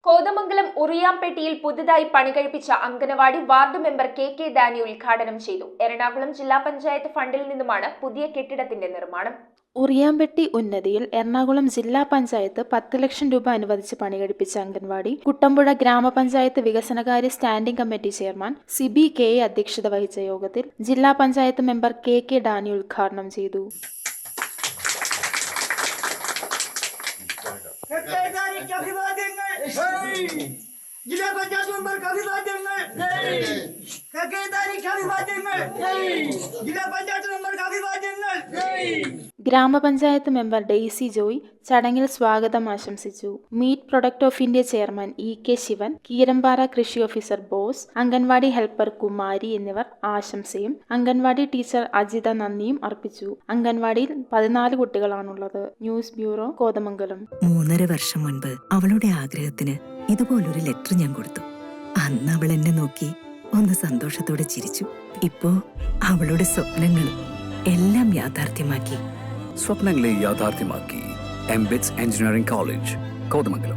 കോതമംഗലം ഉറിയാംപെട്ടിയിൽ പുതുതായി പണികഴിപ്പിച്ച anganwadi ward member K Dani ഉദ്ഘാടനം ചെയ്തു. എറണാകുളം ജില്ലാ പഞ്ചായത്ത് ഫണ്ടിൽ നിന്നുമാണ് പുതിയ കെട്ടിടത്തിന്റെ നിർമ്മാണം. ഉറിയാംപെട്ടി ഉന്നതിയിൽ എറണാകുളം ജില്ലാ പഞ്ചായത്ത് 10 ലക്ഷം രൂപ അനുവദിച്ച് പണികഴിപ്പിച്ച അംഗൻവാടി കുട്ടമ്പുഴ ഗ്രാമപഞ്ചായത്ത് വികസനകാര്യ standing committee chairman Sibi K അധ്യക്ഷത വഹിച്ച യോഗത്തിൽ ജില്ലാ പഞ്ചായത്ത് മെമ്പർ കെ ഡാനി ഉദ്ഘാടനം ചെയ്തു. ജില്ലാ പഞ്ചായത്ത് മെമ്പർക്ക് അഭിവാദ്യങ്ങൾ. ജില്ലാ പഞ്ചായത്ത് മെമ്പർക്ക് അഭിവാദ്യങ്ങൾ. ഗ്രാമപഞ്ചായത്ത് മെമ്പർ ഡെയ്സി ജോയ് ചടങ്ങിൽ സ്വാഗതം ആശംസിച്ചു. Meat products of India chairman K Sivan, Keerampara കൃഷി ഓഫീസർ ബോസ്, അംഗൻവാടി ഹെൽപ്പർ കുമാരി എന്നിവർ ആശംസയും അംഗൻവാടി ടീച്ചർ അജിത നന്ദിയും അർപ്പിച്ചു. അംഗൻവാടിയിൽ 14 കുട്ടികളാണുള്ളത്. News bureau, Kothamangalam. 3.5 വർഷം മുൻപ് അവളുടെ ആഗ്രഹത്തിന് ഇതുപോലൊരു ലെറ്റർ ഞാൻ കൊടുത്തു. അന്ന് അവൾ എന്നെ നോക്കി ഒന്ന് സന്തോഷത്തോടെ ചിരിച്ചു. ഇപ്പോ അവളുടെ സ്വപ്നങ്ങളും എല്ലാം യാഥാർത്ഥ്യമാക്കി. സ്വപ്നങ്ങളെ യാഥാർത്ഥ്യമാക്കി. MBITS engineering college, Kothamangalam.